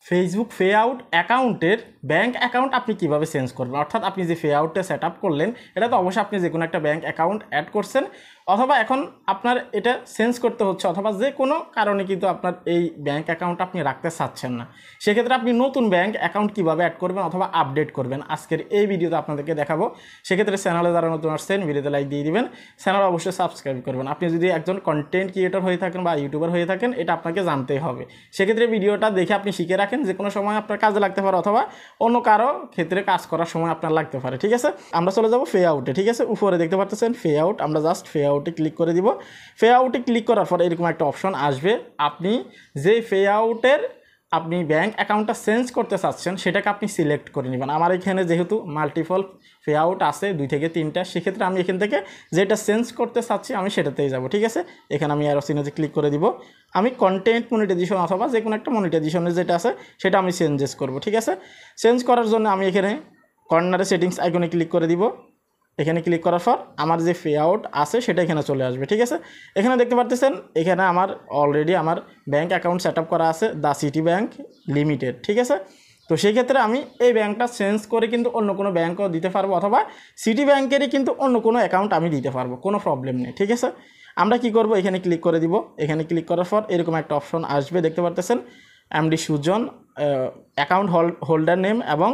Facebook pay out অ্যাকাউন্টের bank account আপনি কিভাবে চেঞ্জ করবেন, অর্থাৎ আপনি যে পে আউটটা সেট আপ করলেন এটা তো অবশ্যই আপনি যে কোনো একটা ব্যাঙ্ক অ্যাকাউন্ট অ্যাড করছেন, অথবা এখন আপনার এটা চেঞ্জ করতে হচ্ছে, অথবা যে কোনো কারণে কিন্তু আপনার এই ব্যাঙ্ক অ্যাকাউন্ট আপনি রাখতে চাচ্ছেন না। সেক্ষেত্রে আপনি নতুন ব্যাঙ্ক অ্যাকাউন্ট কীভাবে অ্যাড করবেন অথবা আপডেট করবেন আজকের এই ভিডিওতে আপনাদেরকে দেখাবো। সেক্ষেত্রে চ্যানেলে যারা নতুন আসছেন ভিডিওতে লাইক দিয়ে দিবেন, চ্যানেল অবশ্যই সাবস্ক্রাইব করবেন। আপনি যদি একজন কন্টেন্ট ক্রিয়েটর হয়ে থাকেন বা ইউটিউবার হয়ে থাকেন, এটা আপনাকে জানতেই হবে। সেক্ষেত্রে ভিডিওটা দেখে আপনি শিখে রাখেন, যে কোনো সময় আপনার কাজে লাগতে পারে অথবা অন্য কারো ক্ষেত্রে কাজ করার সময় আপনার লাগতে পারে। ঠিক আছে, আমরা চলে যাব পে আউটে। ঠিক আছে, উপরে দেখতে পাচ্ছেন পে আউট, আমরা জাস্ট পে আউটে ক্লিক করে দিব। পে আউটে ক্লিক করার পর এরকম একটা অপশন আসবে, আপনি যে পে আউটের আপনি ব্যাঙ্ক অ্যাকাউন্টটা চেঞ্জ করতে চাচ্ছেন সেটাকে আপনি সিলেক্ট করে নেবেন। আমার এখানে যেহেতু মাল্টিপল পে আউট আছে 2 থেকে 3টা, সেক্ষেত্রে আমি এখান থেকে যেটা চেঞ্জ করতে চাচ্ছি আমি সেটাতেই যাব। ঠিক আছে, এখানে আমি অ্যারো চিহ্নে ক্লিক করে দিব। আমি কন্টেন্ট মনিটাইজেশন অথবা যে কোনো একটা মনিটাইজেশনের যেটা আছে সেটা আমি চেঞ্জেস করব। ঠিক আছে, চেঞ্জ করার জন্য আমি এখানে কর্নারে সেটিংস আইকনে ক্লিক করে দিব। এখানে ক্লিক করার পর আমার যে পে আউট আছে সেটা এখানে চলে আসবে। ঠিক আছে, এখানে দেখতে পাচ্ছেন এখানে আমার অলরেডি আমার ব্যাঙ্ক অ্যাকাউন্ট সেট আপ করা আছে দ্য সিটি ব্যাঙ্ক লিমিটেড। ঠিক আছে, তো সেই ক্ষেত্রে আমি এই ব্যাঙ্কটা চেঞ্জ করে কিন্তু অন্য কোনো ব্যাঙ্কও দিতে পারবো, অথবা সিটি ব্যাঙ্কেরই কিন্তু অন্য কোনো অ্যাকাউন্ট আমি দিতে পারবো, কোনো প্রবলেম নেই। ঠিক আছে, আমরা কি করব, এখানে ক্লিক করে দিব। এখানে ক্লিক করার পর এরকম একটা অপশন আসবে, দেখতে পাচ্ছেন MD Sujan, account holder name, এবং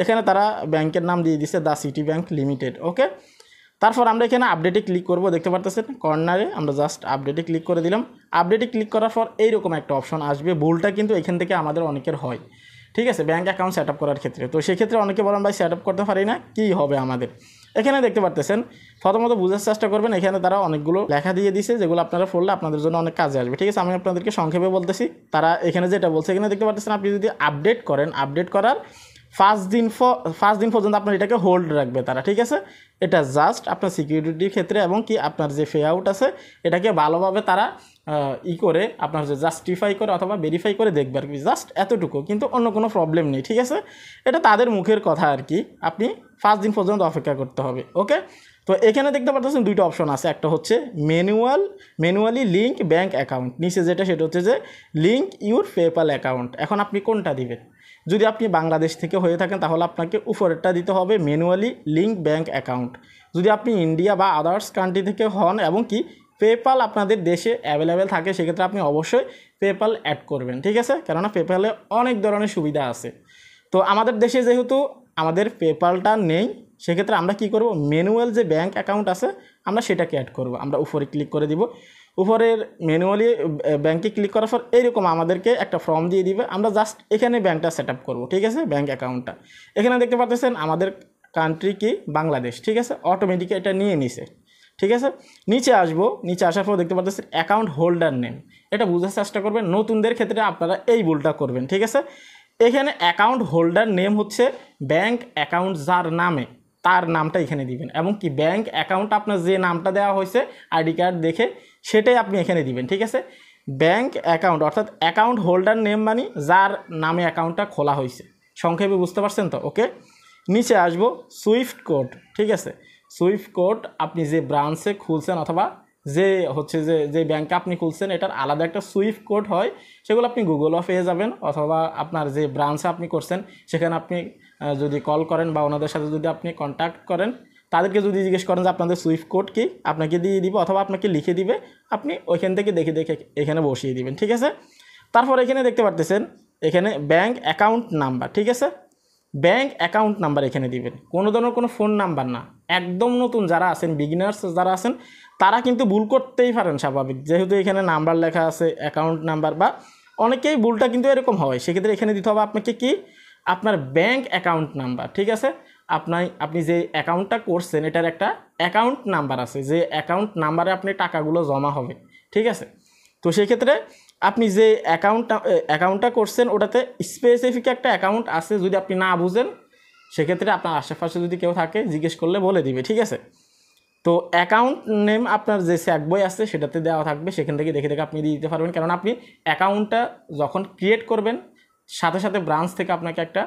এখানে তারা ব্যাংকের নাম দিয়ে দিচ্ছে the City Bank Limited. Okay, তারপর আমরা এখানে আপডেটে ক্লিক করব, দেখতে পাচ্ছেন কর্নারে আমরা জাস্ট আপডেটে ক্লিক করে দিলাম। আপডেটে ক্লিক করার পর এইরকম একটা অপশন আসবে, ভুলটা কিন্তু এখান থেকে আমাদের অনেকের হয়। ঠিক আছে, ব্যাঙ্ক অ্যাকাউন্ট সেট আপ করার ক্ষেত্রে। তো সেক্ষেত্রে অনেকে বলেন ভাই সেট আপ করতে পারি না, কী হবে আমাদের। এখানে দেখতে পাচ্ছেন প্রথমত বোঝার চেষ্টা করবেন, এখানে তারা অনেকগুলো লেখা দিয়ে দিছে যেগুলো আপনারা পড়লে আপনাদের জন্য অনেক কাজে আসবে। ঠিক আছে, আমি আপনাদেরকে সংক্ষেপে বলতেছি। তারা এখানে যেটা বলছে, এখানে দেখতে পাচ্ছেন আপনি যদি আপডেট করেন, আপডেট করার 5 দিন পর্যন্ত আপনার এটাকে হোল্ড রাখবে তারা। ঠিক আছে, এটা জাস্ট আপনার সিকিউরিটির ক্ষেত্রে এবং কি আপনার যে পে আউট আছে এটাকে ভালোভাবে তারা করে আপনার যে জাস্টিফাই করে অথবা ভেরিফাই করে দেখবে আর কি, জাস্ট এতটুকু, কিন্তু অন্য কোনো প্রবলেম নেই। ঠিক আছে, এটা তাদের মুখের কথা আর কি, আপনি 5 দিন পর্যন্ত অপেক্ষা করতে হবে। ওকে, তো এখানে দেখতে পাচ্ছেন 2টা অপশন আছে, একটা হচ্ছে ম্যানুয়ালি লিঙ্ক ব্যাঙ্ক অ্যাকাউন্ট, নিচে যেটা সেটা হচ্ছে যে লিঙ্ক ইউর পেপ্যাল অ্যাকাউন্ট। এখন আপনি কোনটা দিবেন, যদি আপনি বাংলাদেশ থেকে হয়ে থাকেন তাহলে আপনাকে উপরেরটা দিতে হবে ম্যানুয়ালি লিঙ্ক ব্যাঙ্ক অ্যাকাউন্ট। যদি আপনি ইন্ডিয়া বা আদার্স কান্ট্রি থেকে হন এবং কি পেপ্যাল আপনাদের দেশে অ্যাভেলেবেল থাকে, সেক্ষেত্রে আপনি অবশ্যই পেপ্যাল অ্যাড করবেন। ঠিক আছে, কেননা পেপ্যালে অনেক ধরনের সুবিধা আছে। তো আমাদের দেশে যেহেতু আমাদের পেপ্যালটা নেই, সেক্ষেত্রে আমরা কি করব, ম্যানুয়াল যে ব্যাঙ্ক অ্যাকাউন্ট আছে আমরা সেটাকে অ্যাড করব। আমরা উপরে ক্লিক করে দিব, উপরের ম্যানুয়ালি ব্যাঙ্কে ক্লিক করার পর এইরকম আমাদেরকে একটা ফর্ম দিয়ে দিবে, আমরা জাস্ট এখানে ব্যাঙ্কটা সেট আপ করবো। ঠিক আছে, ব্যাঙ্ক অ্যাকাউন্টটা এখানে দেখতে পাচ্ছেন আমাদের কান্ট্রি কি বাংলাদেশ। ঠিক আছে, অটোমেটিক এটা নিয়ে নিছে। ঠিক আছে, নিচে আসবো, নিচে আসার পর দেখতে পাচ্ছেন অ্যাকাউন্ট হোল্ডার নেম, এটা বোঝার চেষ্টা করবেন, নতুনদের ক্ষেত্রে আপনারা এই ভুলটা করবেন। ঠিক আছে, এখানে অ্যাকাউন্ট হোল্ডার নেম হচ্ছে ব্যাঙ্ক অ্যাকাউন্ট যার নামে তার নামটা এখানে দিবেন, এবং কি ব্যাঙ্ক অ্যাকাউন্ট আপনার যে নামটা দেওয়া হয়েছে আইডি কার্ড দেখে সেটাই আপনি এখানে দিবেন। ঠিক আছে, ব্যাঙ্ক অ্যাকাউন্ট অর্থাৎ অ্যাকাউন্ট হোল্ডার নেম মানে যার নামে অ্যাকাউন্টটা খোলা হয়েছে, সংক্ষেপে বুঝতে পারছেন তো। ওকে, নিচে আসবো সুইফট কোড। ঠিক আছে, সুইফট কোড আপনি যে ব্রাঞ্চে খুলছেন অথবা যে হচ্ছে যে ব্যাঙ্কে আপনি খুলছেন এটার আলাদা একটা সুইফট কোড হয়, সেগুলো আপনি গুগলও পেয়ে যাবেন, অথবা আপনার যে ব্রাঞ্চে আপনি করছেন সেখানে আপনি যদি কল করেন বা ওনাদের সাথে যদি আপনি কন্ট্যাক্ট করেন, তাদেরকে যদি জিজ্ঞেস করেন যে আপনাদের সুইফট কোড কি, আপনাকে দিয়ে দিব অথবা আপনাকে লিখে দিবে, আপনি ওইখান থেকে দেখে দেখে এখানে বসিয়ে দিবেন। ঠিক আছে, তারপর এখানে দেখতে পারতেছেন এখানে ব্যাঙ্ক অ্যাকাউন্ট নাম্বার। ঠিক আছে, ব্যাঙ্ক অ্যাকাউন্ট নাম্বার এখানে দিবেন, কোনো ধরনের কোনো ফোন নাম্বার না। একদম নতুন যারা আছেন, বিগিনার্স যারা আছেন, তারা কিন্তু ভুল করতেই পারেন স্বাভাবিক, যেহেতু এখানে নাম্বার লেখা আছে অ্যাকাউন্ট নাম্বার, বা অনেকেই ভুলটা কিন্তু এরকম হয়। সেক্ষেত্রে এখানে দিতে হবে আপনাকে কি, আপনার ব্যাঙ্ক অ্যাকাউন্ট নাম্বার। ঠিক আছে, আপনি যে অ্যাকাউন্টটা করছেন এটার একটা অ্যাকাউন্ট নাম্বার আছে, যে অ্যাকাউন্ট নাম্বারে আপনি টাকাগুলো জমা হবে। ঠিক আছে, তো সেই ক্ষেত্রে আপনি যে অ্যাকাউন্টটা করছেন ওটাতে স্পেসিফিক একটা অ্যাকাউন্ট আছে, যদি আপনি না বুঝেন সেক্ষেত্রে আপনার আশেপাশে যদি কেউ থাকে জিজ্ঞেস করলে বলে দিবে। ঠিক আছে, তো অ্যাকাউন্ট নেম আপনার যে চেক বই আছে সেটাতে দেওয়া থাকবে, সেখান থেকে দেখে দেখে আপনি দিয়ে দিতে পারবেন, কারণ আপনি অ্যাকাউন্টটা যখন ক্রিয়েট করবেন সাথে সাথে ব্রাঞ্চ থেকে আপনাকে একটা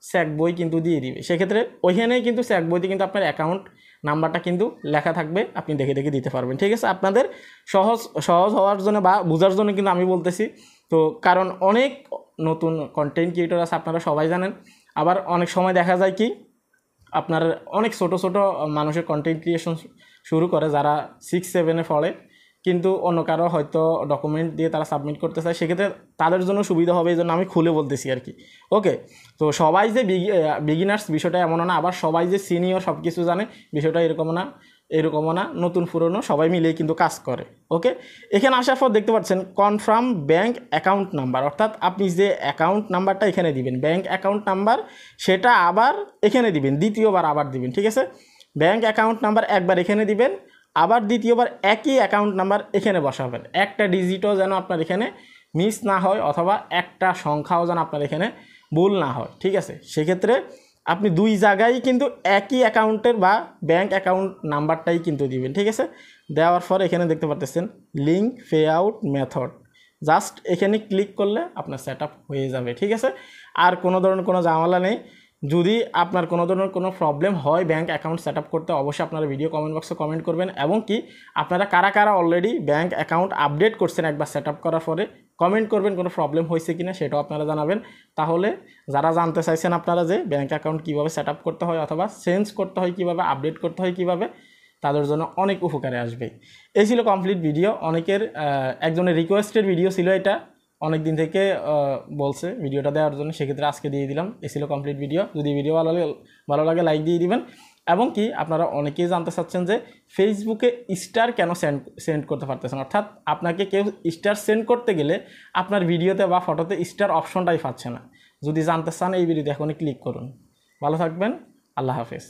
চেক বই কিন্তু দিয়ে দিবে, সেক্ষেত্রে ওইখানেই কিন্তু চেক বইতে কিন্তু আপনার অ্যাকাউন্ট নাম্বারটা কিন্তু লেখা থাকবে, আপনি দেখে দেখে দিতে পারবেন। ঠিক আছে, আপনাদের সহজ হওয়ার জন্য বা বোঝার জন্য কিন্তু আমি বলতেছি তো কারণ অনেক নতুন কন্টেন্ট ক্রিয়েটর আছে, আপনারা সবাই জানেন। আবার অনেক সময় দেখা যায় কি আপনার অনেক ছোট ছোট মানুষের কন্টেন্ট ক্রিয়েশন শুরু করে যারা 6-7-এ পড়ে, কিন্তু অন্য কারো হয়তো ডকুমেন্ট দিয়ে তারা সাবমিট করতে চায়, সেক্ষেত্রে তাদের জন্য সুবিধা হবে, এই জন্য আমি খুলে বলতেছি আর কি। ওকে, তো সবাই যে বিগিনার্স বিষয়টা এমনও না, আবার সবাই যে সিনিয়র সব কিছু জানে বিষয়টা এরকমও না, নতুন পুরনো সবাই মিলেই কিন্তু কাজ করে। ওকে, এখানে আসার পর দেখতে পাচ্ছেন কনফার্ম ব্যাঙ্ক অ্যাকাউন্ট নাম্বার, অর্থাৎ আপনি যে অ্যাকাউন্ট নাম্বারটা এখানে দিবেন ব্যাঙ্ক অ্যাকাউন্ট নাম্বার, সেটা আবার এখানে দিবেন, দ্বিতীয়বার আবার দিবেন। ঠিক আছে, ব্যাঙ্ক অ্যাকাউন্ট নাম্বার একবার এখানে দিবেন, আবার দ্বিতীয়বার একই অ্যাকাউন্ট নাম্বার এখানে বসাবেন। একটা ডিজিটও যেন আপনার এখানে মিস না হয়, অথবা একটা সংখ্যাও যেন আপনার এখানে ভুল না হয়। ঠিক আছে, সেক্ষেত্রে আপনি দুই জায়গায় কিন্তু একই অ্যাকাউন্টের বা ব্যাঙ্ক অ্যাকাউন্ট নাম্বারটাই কিন্তু দিবেন। ঠিক আছে, দেওয়ার পর এখানে দেখতে পাচ্ছেন link pay out method, just এখানে ক্লিক করলে আপনার সেট আপ হয়ে যাবে। ঠিক আছে, আর কোনো ধরনের কোনো ঝামেলা নেই। যদি আপনার কোনো ধরনের কোনো প্রবলেম হয় ব্যাঙ্ক অ্যাকাউন্ট সেট আপ করতে, অবশ্যই আপনারা ভিডিও কমেন্ট বক্সে কমেন্ট করবেন, এবং কি আপনারা কারা কারা অলরেডি ব্যাঙ্ক অ্যাকাউন্ট আপডেট করছেন একবার সেট আপ করার পরে কমেন্ট করবেন, কোনো প্রবলেম হয়েছে কিনা সেটাও আপনারা জানাবেন। তাহলে যারা জানতে চাইছেন আপনারা যে ব্যাঙ্ক অ্যাকাউন্ট কীভাবে সেট আপ করতে হয় অথবা চেঞ্জ করতে হয় কীভাবে, আপডেট করতে হয় কীভাবে, তাদের জন্য অনেক উপকারে আসবে। এই ছিল কমপ্লিট ভিডিও। অনেকের একজনের রিকোয়েস্টের ভিডিও ছিল এটা, অনেক দিন থেকে বলছে ভিডিওটা দেওয়ার জন্য, সেক্ষেত্রে আজকে দিয়ে দিলাম। এই ছিল কমপ্লিট ভিডিও। যদি ভিডিও ভালো লাগে লাইক দিয়ে দিবেন, এবং কি আপনারা অনেকেই জানতে চাচ্ছেন যে ফেসবুকে স্টার কেন সেন্ড করতে পারতেছেন, অর্থাৎ আপনাকে কেউ স্টার সেন্ড করতে গেলে আপনার ভিডিওতে বা ফটোতে স্টার অপশনটাই পাচ্ছে না। যদি জানতে চান এই ভিডিওতে এখনই ক্লিক করুন। ভালো থাকবেন, আল্লাহ হাফেজ।